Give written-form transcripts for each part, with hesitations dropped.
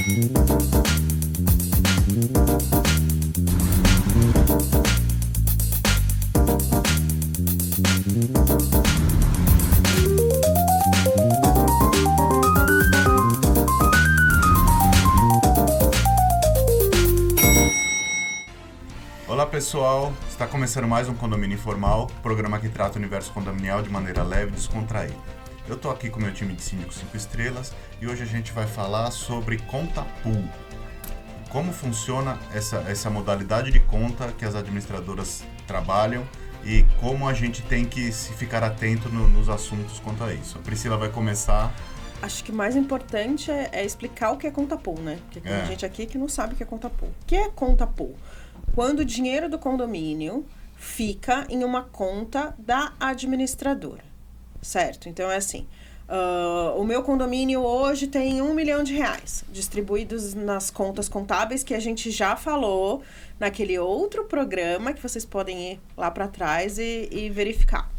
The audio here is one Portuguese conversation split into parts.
Olá pessoal, está começando mais um Condomínio Informal, programa que trata o universo condominial de maneira leve e descontraída. Eu estou aqui com o meu time de síndicos 5 estrelas e hoje a gente vai falar sobre conta pool. Como funciona essa modalidade de conta que as administradoras trabalham e como a gente tem que se ficar atento nos assuntos quanto a isso. A Priscila vai começar. Acho que o mais importante é explicar o que é conta pool, né? Porque tem gente aqui que não sabe o que é conta pool. O que é conta pool? Quando o dinheiro do condomínio fica em uma conta da administradora, certo? Então é assim, o meu condomínio hoje tem R$1 milhão distribuídos nas contas contábeis que a gente já falou naquele outro programa que vocês podem ir lá para trás e verificar.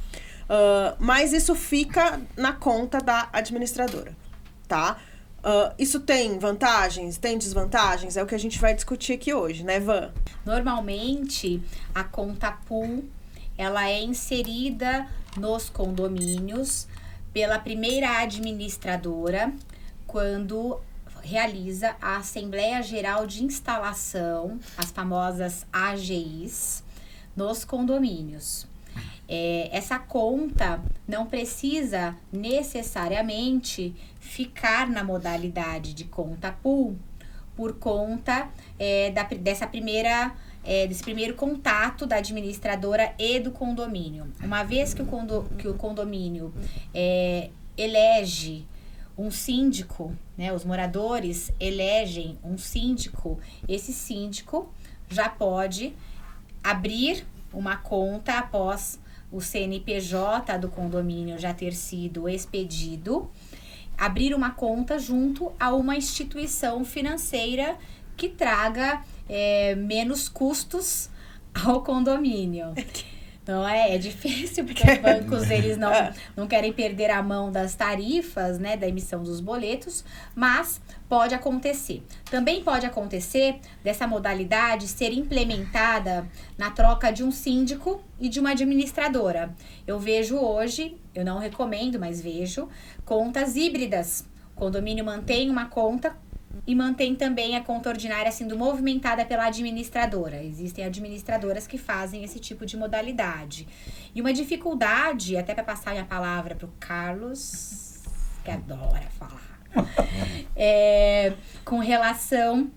Mas isso fica na conta da administradora, tá? Isso tem vantagens, tem desvantagens? É o que a gente vai discutir aqui hoje, né, Van? Normalmente, a conta pool, ela é inserida nos condomínios pela primeira administradora quando realiza a Assembleia Geral de Instalação, as famosas AGIs, nos condomínios. Essa conta não precisa necessariamente ficar na modalidade de conta pool por conta desse primeiro contato da administradora e do condomínio. Uma vez que o condomínio elege um síndico, né, os moradores elegem um síndico, esse síndico já pode abrir uma conta após o CNPJ do condomínio já ter sido expedido, abrir uma conta junto a uma instituição financeira que traga menos custos ao condomínio. Então é difícil porque os bancos eles não querem perder a mão das tarifas, né, da emissão dos boletos, mas pode acontecer. Também pode acontecer dessa modalidade ser implementada na troca de um síndico e de uma administradora. Eu vejo hoje, eu não recomendo, mas vejo, contas híbridas. O condomínio mantém uma conta e mantém também a conta ordinária sendo movimentada pela administradora. Existem administradoras que fazem esse tipo de modalidade. E uma dificuldade, até para passar minha palavra para o Carlos, que adora falar, com relação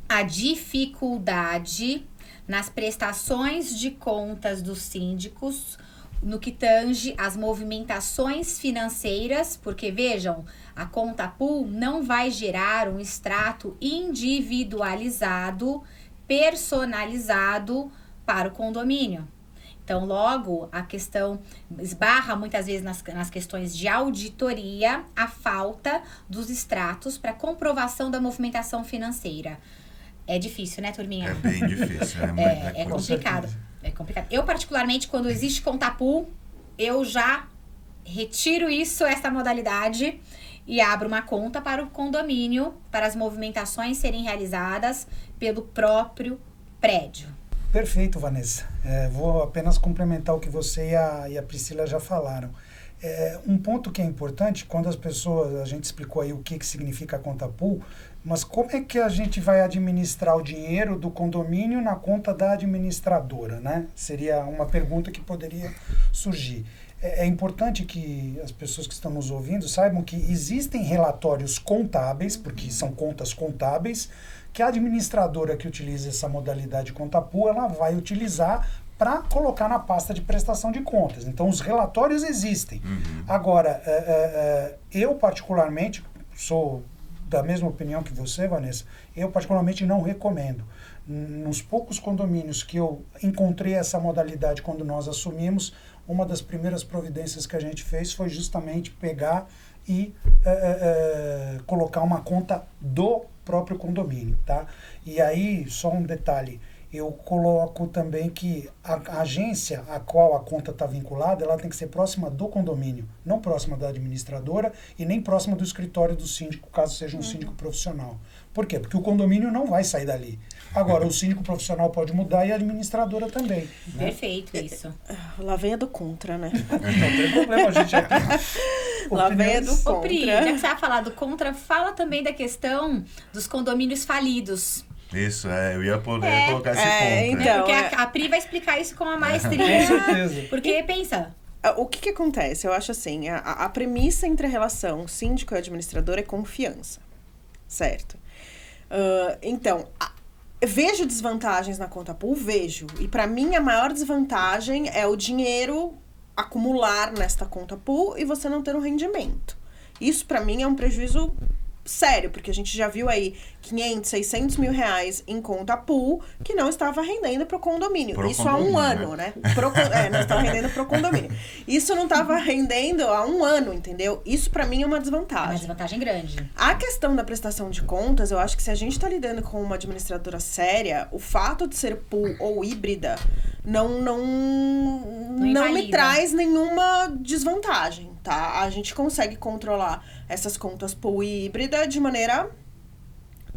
à dificuldade nas prestações de contas dos síndicos no que tange as movimentações financeiras, porque vejam, a conta pool não vai gerar um extrato individualizado, personalizado para o condomínio. Então, logo, a questão esbarra muitas vezes nas questões de auditoria, a falta dos extratos para comprovação da movimentação financeira. É difícil, né, turminha? É bem difícil. É complicado. É complicado. Eu, particularmente, quando existe conta pool, eu já retiro essa modalidade e abro uma conta para o condomínio, para as movimentações serem realizadas pelo próprio prédio. Perfeito, Vanessa. Vou apenas complementar o que você e a Priscila já falaram. Um ponto que é importante, quando a gente explicou aí o que significa a conta pool, mas como é que a gente vai administrar o dinheiro do condomínio na conta da administradora, né? Seria uma pergunta que poderia surgir. É importante que as pessoas que estão nos ouvindo saibam que existem relatórios contábeis, porque são contas contábeis, que a administradora que utiliza essa modalidade conta pool, ela vai utilizar para colocar na pasta de prestação de contas. Então, os relatórios existem. Agora, eu particularmente sou da mesma opinião que você, Vanessa, eu particularmente não recomendo. Nos poucos condomínios que eu encontrei essa modalidade quando nós assumimos, uma das primeiras providências que a gente fez foi justamente pegar e colocar uma conta do próprio condomínio, tá? E aí, só um detalhe, eu coloco também que a agência a qual a conta está vinculada, ela tem que ser próxima do condomínio, não próxima da administradora e nem próxima do escritório do síndico, caso seja um síndico profissional. Por quê? Porque o condomínio não vai sair dali. Agora, o síndico profissional pode mudar e a administradora também. Né? Perfeito, isso. Lá vem a do contra, né? Não tem problema, a gente já tem Lá vem a do Ô, Pri, já contra. que você vai falar do contra, fala também da questão dos condomínios falidos. Isso, eu ia poder colocar esse ponto. então. Porque é. a Pri vai explicar isso com a Com maestria. certeza. Porque, pensa, O que acontece? Eu acho assim, a premissa entre a relação síndico e administrador é confiança, certo? Então, vejo desvantagens na conta pool? Vejo. E para mim, a maior desvantagem é o dinheiro acumular nesta conta pool e você não ter um rendimento. Isso, para mim, é um prejuízo sério, porque a gente já viu aí 500, 600 mil reais em conta pool que não estava rendendo pro condomínio. Isso há um ano, né? Não estava rendendo pro condomínio. Isso não estava rendendo há um ano, entendeu? Isso pra mim é uma é uma desvantagem. desvantagem grande. A questão da prestação de contas, eu acho que se a gente tá lidando com uma administradora séria, o fato de ser pool ou híbrida não me invalida. traz nenhuma desvantagem, tá? A gente consegue controlar essas contas pool e híbrida de maneira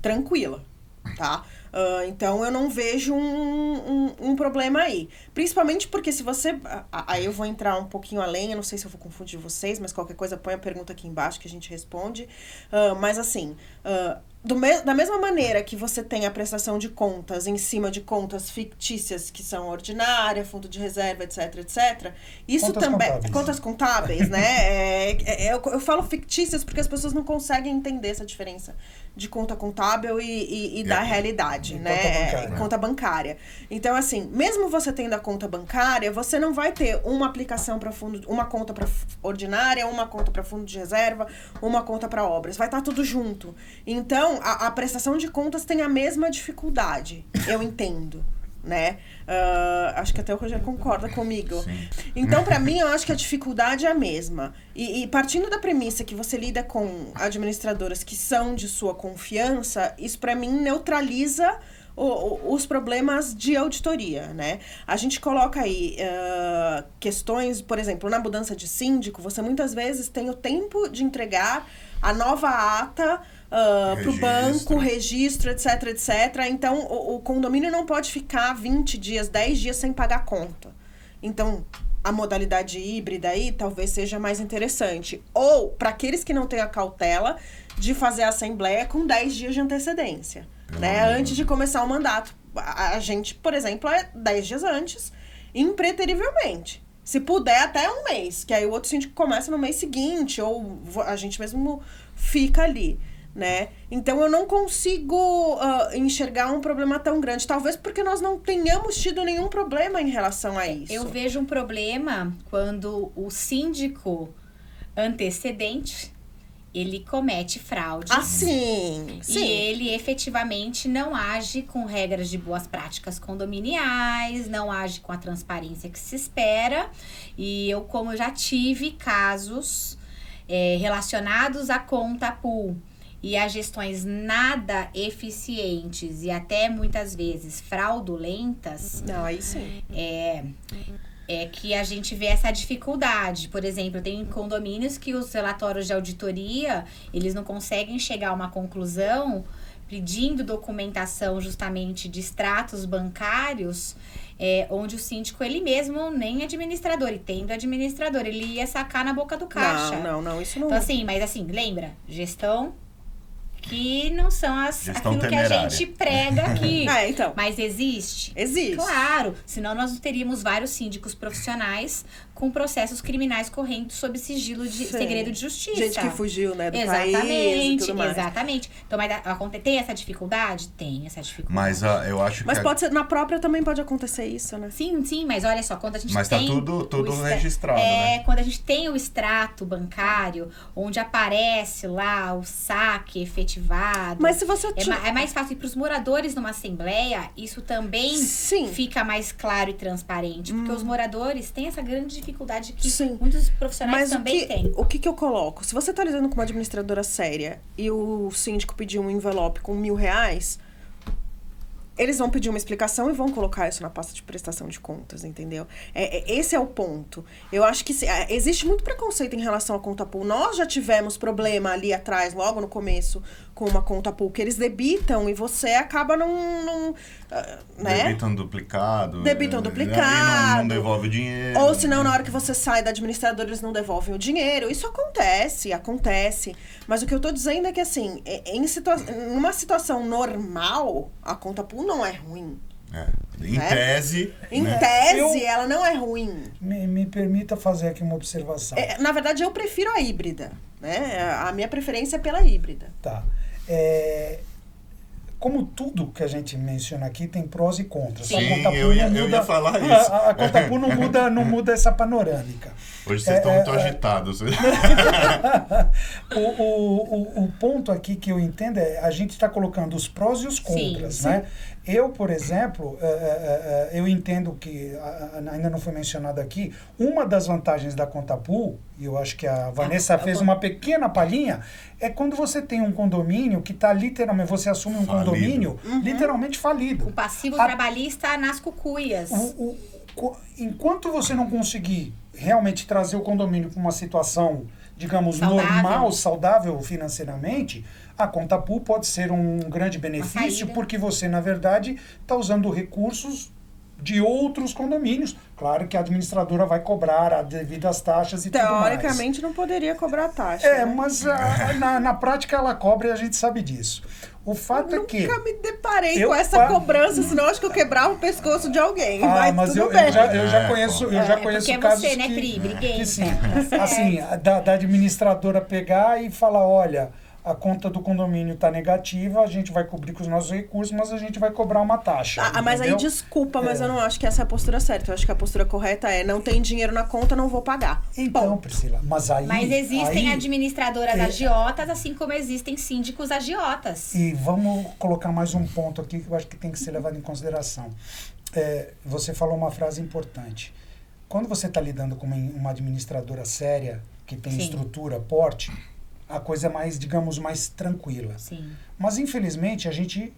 tranquila, tá? Então, eu não vejo um problema aí. Principalmente porque se você... Aí eu vou entrar um pouquinho além, eu não sei se eu vou confundir vocês, mas qualquer coisa põe a pergunta aqui embaixo que a gente responde. Mas assim... da mesma maneira que você tem a prestação de contas em cima de contas fictícias, que são ordinária, fundo de reserva, etc, etc. Isso Contas também... contábeis. Contas contábeis, né? Eu falo fictícias porque as pessoas não conseguem entender essa diferença de conta contábil e da realidade, E né? conta bancária. Conta bancária. Então, assim, mesmo você tendo a conta bancária, você não vai ter uma aplicação para fundo, uma conta para ordinária, uma conta para fundo de reserva, uma conta para obras. Vai estar tudo junto. Então, a prestação de contas tem a mesma dificuldade, eu entendo, né? Acho que até o Rogério concorda comigo. Sim. Então, pra mim, eu acho que a dificuldade é a mesma. E partindo da premissa que você lida com administradoras que são de sua confiança, isso pra mim neutraliza os problemas de auditoria, né? A gente coloca aí questões, por exemplo, na mudança de síndico, você muitas vezes tem o tempo de entregar a nova ata pro banco, registro, etc, etc. Então, o condomínio não pode ficar 20 dias, 10 dias sem pagar a conta. Então, a modalidade híbrida aí talvez seja mais interessante. Ou, para aqueles que não têm a cautela, de fazer a assembleia com 10 dias de antecedência, né? Antes de começar o mandato. A gente, por exemplo, é 10 dias antes, impreterivelmente. Se puder, até um mês, que aí o outro síndico começa no mês seguinte, ou a gente mesmo fica ali, né? Então, eu não consigo enxergar um problema tão grande. Talvez porque nós não tenhamos tido nenhum problema em relação a isso. Eu vejo um problema quando o síndico antecedente, ele comete fraudes. Ah, sim. E ele efetivamente não age com regras de boas práticas condominiais, não age com a transparência que se espera. E como eu já tive casos relacionados à conta pool e a gestões nada eficientes e até muitas vezes fraudulentas, Não, aí sim. é que a gente vê essa dificuldade. Por exemplo, tem condomínios que os relatórios de auditoria, eles não conseguem chegar a uma conclusão pedindo documentação justamente de extratos bancários, onde o síndico, ele mesmo, nem administrador, e tendo administrador, ele ia sacar na boca do caixa. Não, isso não... Então, assim, mas assim, lembra? Gestão que não são Gestão aquilo que temerária. a gente prega aqui. Então. Mas existe? Existe. Claro, senão nós não teríamos vários síndicos profissionais com processos criminais correndo sob sigilo de Sim. segredo de justiça. Gente que fugiu, né, do país e Exatamente, tudo mais. exatamente. Então, mas tem essa dificuldade? Tem essa dificuldade. Mas eu acho que... Mas pode ser, na própria também pode acontecer isso, né? Sim, mas olha só, quando a gente Mas tem... tá tudo o registrado, né? Quando a gente tem o extrato bancário, onde aparece lá o saque efetivado... Mas se você... É mais fácil. E para os moradores numa assembleia, isso também Sim. fica mais claro e transparente. Porque os moradores têm essa grande dificuldade que Sim. muitos profissionais Mas também têm. o que eu coloco? Se você tá lidando com uma administradora séria e o síndico pediu um envelope com R$1.000, eles vão pedir uma explicação e vão colocar isso na pasta de prestação de contas, entendeu? Esse é o ponto. Eu acho que existe muito preconceito em relação à conta pool. Nós já tivemos problema ali atrás, logo no começo, com uma conta pool, que eles debitam e você acaba né? Debitam duplicado. Debitam duplicado. E não devolve o dinheiro. Ou senão, na hora que você sai da administradora, eles não devolvem o dinheiro. Isso acontece. Mas o que eu tô dizendo é que, assim, numa situação normal, a conta pool não é ruim. Em tese. Em tese, ela não é ruim. Me permita fazer aqui uma observação. Na verdade, eu prefiro a híbrida. Né? A minha preferência é pela híbrida. Tá. Como tudo que a gente menciona aqui tem prós e contras. Sim, eu ia falar isso. A conta pool não muda essa panorâmica. Hoje vocês estão muito agitados. O ponto aqui que eu entendo é a gente está colocando os prós e os contras, né? Eu, por exemplo, eu entendo que, ainda não foi mencionado aqui, uma das vantagens da conta pool, e eu acho que a Vanessa fez uma pequena palhinha, é quando você tem um condomínio que está literalmente, você assume um condomínio literalmente falido. O passivo trabalhista nas cucuias. Enquanto você não conseguir realmente trazer o condomínio para uma situação, digamos, normal, saudável financeiramente, a conta pool pode ser um grande benefício, porque você, na verdade, está usando recursos de outros condomínios. Claro que a administradora vai cobrar as devidas taxas e tudo mais. Teoricamente não poderia cobrar taxa. Mas na prática ela cobra e a gente sabe disso. O fato é que... Nunca me deparei com essa cobrança, senão acho que eu quebrava o pescoço de alguém. Mas eu já conheço casos você, né, Pri? Briguei. Que sim. Assim, da administradora pegar e falar, olha, a conta do condomínio está negativa, a gente vai cobrir com os nossos recursos, mas a gente vai cobrar uma taxa. Mas aí desculpa, mas eu não acho que essa é a postura certa. Eu acho que a postura correta é, não tem dinheiro na conta, não vou pagar. Então, Priscila, mas existem administradoras agiotas, assim como existem síndicos agiotas. E vamos colocar mais um ponto aqui que eu acho que tem que ser levado em consideração. Você falou uma frase importante. Quando você está lidando com uma administradora séria, que tem estrutura, porte, a coisa é mais, digamos, mais tranquila. Sim. Mas, infelizmente, a gente...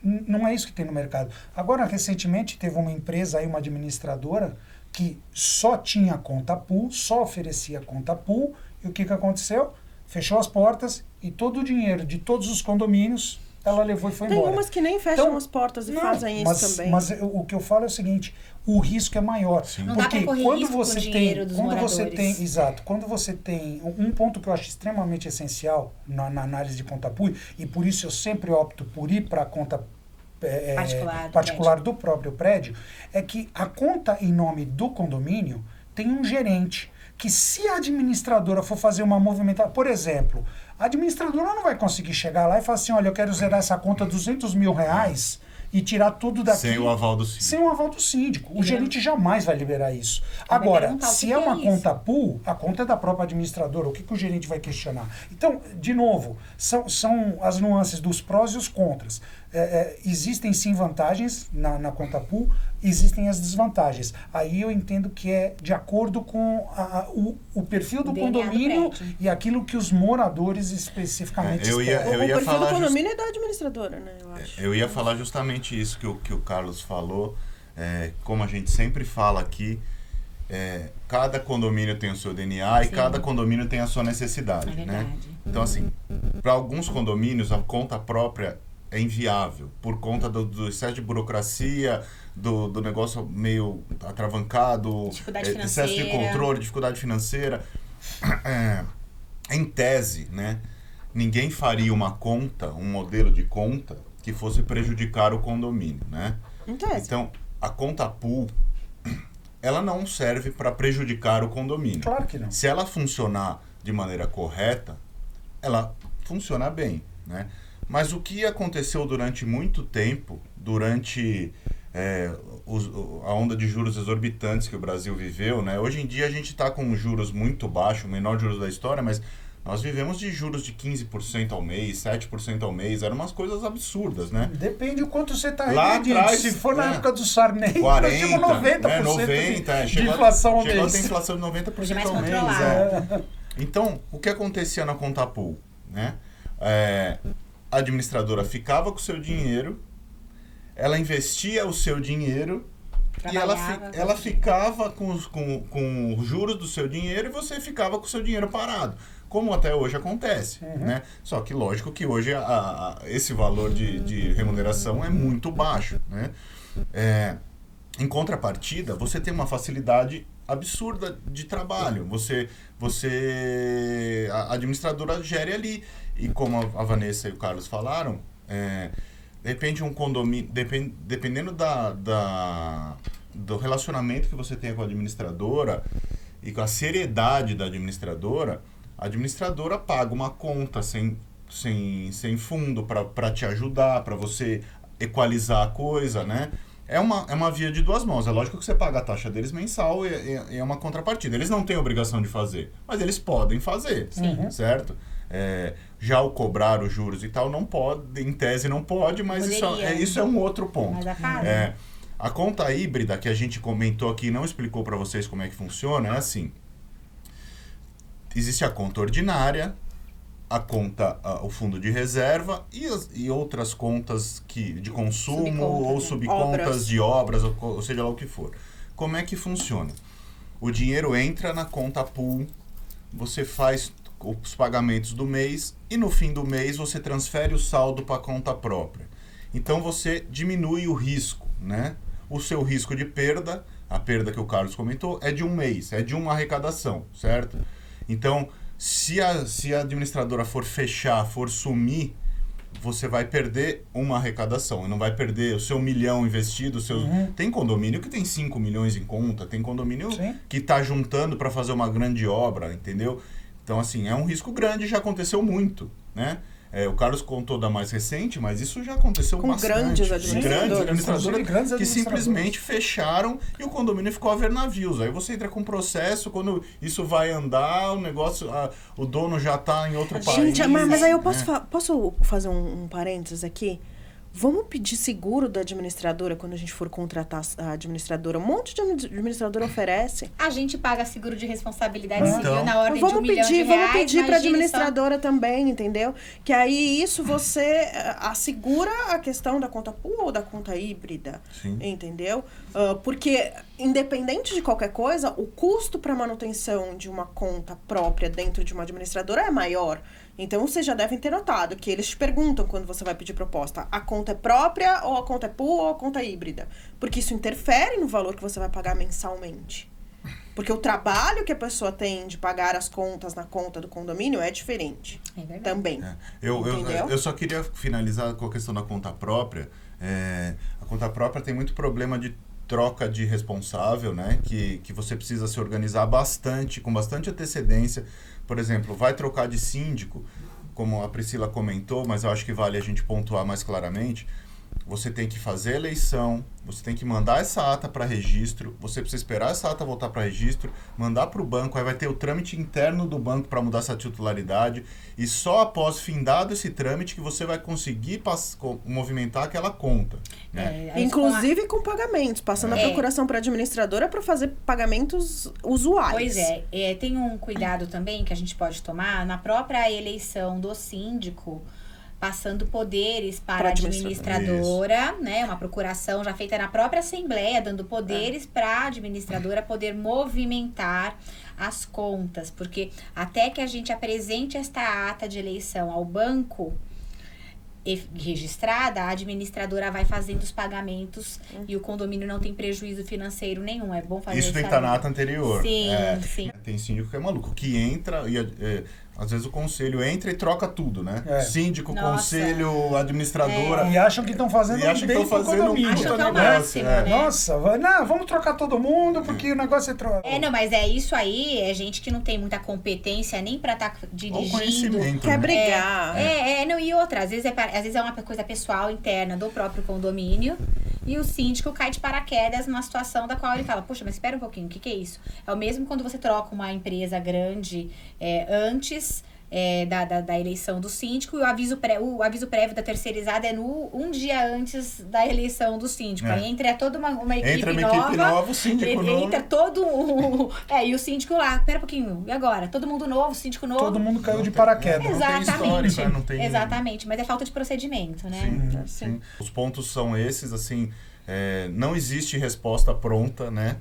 Não é isso que tem no mercado. Agora, recentemente, teve uma empresa aí, uma administradora, que só tinha conta pool, só oferecia conta pool, e o que aconteceu? Fechou as portas e todo o dinheiro de todos os condomínios ela levou e foi embora. Tem umas que nem fecham as portas e fazem isso também. Mas o que eu falo é o seguinte, o risco é maior. Sim. Não dá pra correr risco com o dinheiro dos moradores. Exato. Quando você tem... Um ponto que eu acho extremamente essencial na análise de conta pool, e por isso eu sempre opto por ir para a conta particular do próprio prédio, é que a conta em nome do condomínio tem um gerente, que se a administradora for fazer uma movimentação... Por exemplo, a administradora não vai conseguir chegar lá e falar assim, olha, eu quero zerar essa conta R$200 mil e tirar tudo daqui. Sem o aval do síndico. Sem o aval do síndico. O gerente jamais vai liberar isso. Agora, se é uma conta pool, a conta é da própria administradora. O que o gerente vai questionar? Então, de novo, são as nuances dos prós e os contras. Existem sim vantagens na conta pool, existem as desvantagens. Aí eu entendo que é de acordo com o perfil do condomínio e aquilo que os moradores especificamente esperam. O perfil do condomínio é da administradora, né? Eu acho. Eu ia falar justamente isso que o Carlos falou. Como a gente sempre fala aqui, cada condomínio tem o seu DNA e cada condomínio tem a sua necessidade. Né? Então, assim, para alguns condomínios, a conta própria é inviável por conta do excesso de burocracia, do negócio meio atravancado, excesso de controle, dificuldade financeira. Em tese, né, ninguém faria uma conta, um modelo de conta que fosse prejudicar o condomínio, né? Em tese. Então, a conta pool, ela não serve para prejudicar o condomínio. Claro que não. Se ela funcionar de maneira correta, ela funciona bem, né? Mas o que aconteceu durante muito tempo, durante a onda de juros exorbitantes que o Brasil viveu, né? Hoje em dia a gente está com juros muito baixos, o menor juros da história, mas nós vivemos de juros de 15% ao mês, 7% ao mês, eram umas coisas absurdas, né? Depende o quanto você está regredindo. Se for na época do Sarney, 40, chegou 90%, 90% de inflação ao mês. Chegou a ter inflação de 90% ao mês. Então, o que acontecia na conta pool, né? A administradora ficava com o seu dinheiro, ela investia o seu dinheiro e ela ficava com os juros do seu dinheiro e você ficava com o seu dinheiro parado. Como até hoje acontece, né? Só que lógico que hoje esse valor de remuneração é muito baixo, né? Em contrapartida, você tem uma facilidade absurda de trabalho. A administradora gere ali. E como a Vanessa e o Carlos falaram, de repente um condomínio, dependendo do relacionamento que você tem com a administradora e com a seriedade da administradora, a administradora paga uma conta sem fundo para te ajudar, para você equalizar a coisa, né? É uma via de duas mãos. É lógico que você paga a taxa deles mensal e é uma contrapartida. Eles não têm obrigação de fazer, mas eles podem fazer, certo? Já o cobrar os juros e tal não pode, em tese não pode, mas isso é um outro ponto. Mas a conta híbrida que a gente comentou aqui, não explicou para vocês como é que funciona, é assim. Existe a conta ordinária, o fundo de reserva e outras contas de consumo ou subcontas de obras, ou seja lá o que for. Como é que funciona? O dinheiro entra na conta pool, você faz os pagamentos do mês e no fim do mês você transfere o saldo para a conta própria. Então você diminui o risco, né? O seu risco de perda, a perda que o Carlos comentou, é de um mês, é de uma arrecadação, certo? Então, se a administradora for fechar, for sumir, você vai perder uma arrecadação. E não vai perder o seu 1 milhão investido. Tem condomínio que tem 5 milhões em conta. Tem condomínio que está juntando para fazer uma grande obra, entendeu? Então, assim, é um risco grande, já aconteceu muito, né? O Carlos contou da mais recente, mas isso já aconteceu com bastante. Grandes administradoras que simplesmente fecharam e o condomínio ficou a ver navios. Aí você entra com um processo, quando isso vai andar, o negócio, o dono já está em outro país. Gente, mas aí eu posso fazer um parênteses aqui? Vamos pedir seguro da administradora quando a gente for contratar a administradora. Um monte de administradora oferece. A gente paga seguro de responsabilidade civil na ordem de R$1 milhão. Vamos pedir para a administradora também, entendeu? Que aí isso você assegura a questão da conta pool ou da conta híbrida, entendeu? Porque, independente de qualquer coisa, o custo para manutenção de uma conta própria dentro de uma administradora é maior. Então, vocês já devem ter notado que eles te perguntam quando você vai pedir proposta, a conta é própria, ou a conta é pool, ou a conta é híbrida. Porque isso interfere no valor que você vai pagar mensalmente. Porque o trabalho que a pessoa tem de pagar as contas na conta do condomínio é diferente. É verdade. Também. Eu só queria finalizar com a questão da conta própria. A conta própria tem muito problema de troca de responsável, né? Que você precisa se organizar com bastante antecedência. Por exemplo, vai trocar de síndico, como a Priscila comentou, mas eu acho que vale a gente pontuar mais claramente. Você tem que fazer a eleição, você tem que mandar essa ata para registro, você precisa esperar essa ata voltar para registro, mandar para o banco, aí vai ter o trâmite interno do banco para mudar essa titularidade, e só após findado esse trâmite que você vai conseguir movimentar aquela conta. Né? Inclusive com pagamentos, passando a procuração para a administradora para fazer pagamentos usuais. Pois tem um cuidado também que a gente pode tomar na própria eleição do síndico, passando poderes para a administradora, né? Uma procuração já feita na própria Assembleia, dando poderes para a administradora poder movimentar as contas. Porque até que a gente apresente esta ata de eleição ao banco registrada, a administradora vai fazendo os pagamentos e o condomínio não tem prejuízo financeiro nenhum. É bom fazer isso. Tem que estar na ata anterior. Sim. Tem síndico que é maluco, que entra e às vezes o conselho entra e troca tudo, né? Síndico, conselho, administradora. E acham que estão fazendo bem pro condomínio. Acham que é o máximo, né? Nossa, vamos trocar todo mundo porque o negócio é troca. Não, mas isso aí é gente que não tem muita competência nem pra estar dirigindo. Quer brigar. Não, e outra, às vezes é uma coisa pessoal, interna do próprio condomínio. E o síndico cai de paraquedas numa situação da qual ele fala, puxa, mas espera um pouquinho, o que é isso? É o mesmo quando você troca uma empresa grande antes da eleição do síndico, e o aviso prévio da terceirizada é um dia antes da eleição do síndico. Aí entra toda uma equipe nova, o síndico novo. Entra todo e o síndico lá, pera um pouquinho, e agora? Todo mundo novo, síndico novo. Todo mundo caiu de paraquedas. Exatamente. Não tem... Exatamente, mas é falta de procedimento, né? Sim. Os pontos são esses, assim, não existe resposta pronta, né?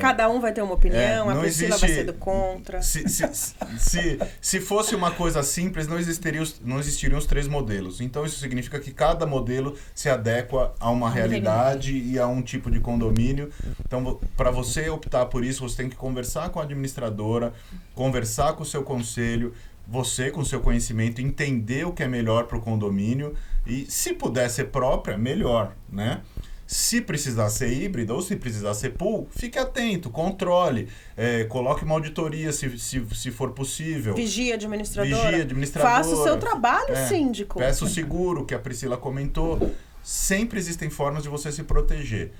Cada um vai ter uma opinião, a Priscila vai ser do contra. Se fosse uma coisa simples, não existiriam os 3 modelos. Então, isso significa que cada modelo se adequa a uma realidade e a um tipo de condomínio. Então, para você optar por isso, você tem que conversar com a administradora, conversar com o seu conselho, você, com o seu conhecimento, entender o que é melhor para o condomínio e, se puder ser própria, melhor, né? Se precisar ser híbrida ou se precisar ser pool, fique atento, controle, coloque uma auditoria se for possível. Vigia administradora. Faça o seu trabalho, síndico. Peça o seguro, que a Priscila comentou. Sempre existem formas de você se proteger.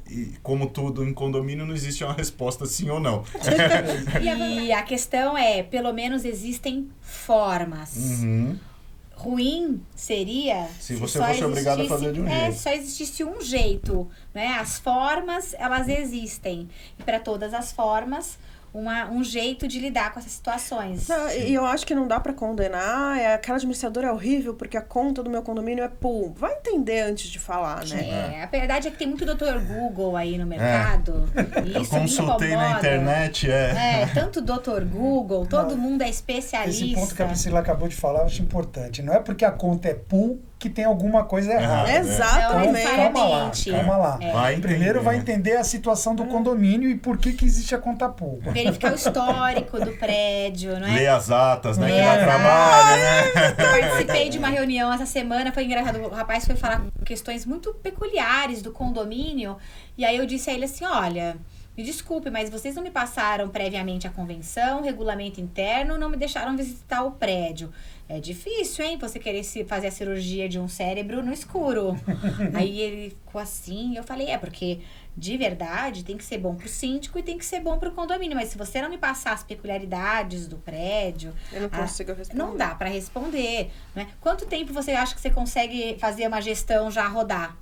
E como tudo em condomínio, não existe uma resposta sim ou não. E a questão é, pelo menos existem formas. Uhum. Ruim seria se você fosse obrigado a fazer de um jeito. Só existisse um jeito, né? As formas, elas existem. E para todas as formas, um jeito de lidar com essas situações. E eu acho que não dá pra condenar, aquela administradora é horrível porque a conta do meu condomínio é pool. Vai entender antes de falar, né? A verdade é que tem muito Dr. Google aí no mercado. E eu consultei na internet, tanto Dr. Google, todo mundo é especialista. Esse ponto que a Priscila acabou de falar, eu acho importante. Não é porque a conta é pool que tem alguma coisa errada. Exatamente. Então, calma lá. Primeiro vai entender a situação do condomínio e por que existe a conta pool. Verificar o histórico do prédio, não é? Ler as atas, né? Que dá trabalho, né? Participei de uma reunião essa semana, foi engraçado. O rapaz foi falar questões muito peculiares do condomínio. E aí eu disse a ele assim, olha, me desculpe, mas vocês não me passaram previamente a convenção, regulamento interno, não me deixaram visitar o prédio. É difícil, hein? Você querer fazer a cirurgia de um cérebro no escuro. Aí ele ficou assim, eu falei, porque de verdade tem que ser bom pro síndico e tem que ser bom pro condomínio. Mas se você não me passar as peculiaridades do prédio... Eu não consigo responder. Não dá pra responder, né? Quanto tempo você acha que você consegue fazer uma gestão já rodar?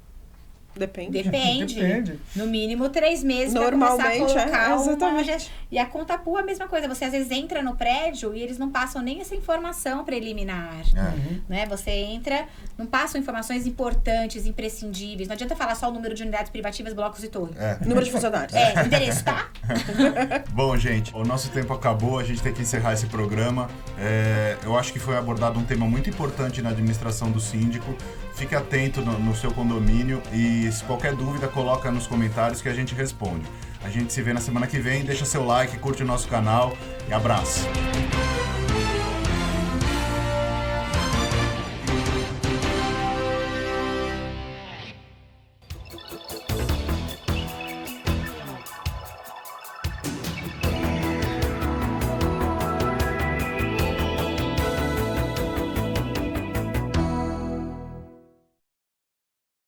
Depende. No mínimo 3 meses para começar a colocar exatamente. E a conta pool é a mesma coisa. Você às vezes entra no prédio e eles não passam nem essa informação preliminar. Né? Você entra, não passam informações importantes, imprescindíveis. Não adianta falar só o número de unidades privativas, blocos e torres. Número de funcionários. Endereço, tá? Bom, gente, o nosso tempo acabou. A gente tem que encerrar esse programa. Eu acho que foi abordado um tema muito importante na administração do síndico. Fique atento no seu condomínio e se qualquer dúvida, coloca nos comentários que a gente responde. A gente se vê na semana que vem, deixa seu like, curte o nosso canal e abraço!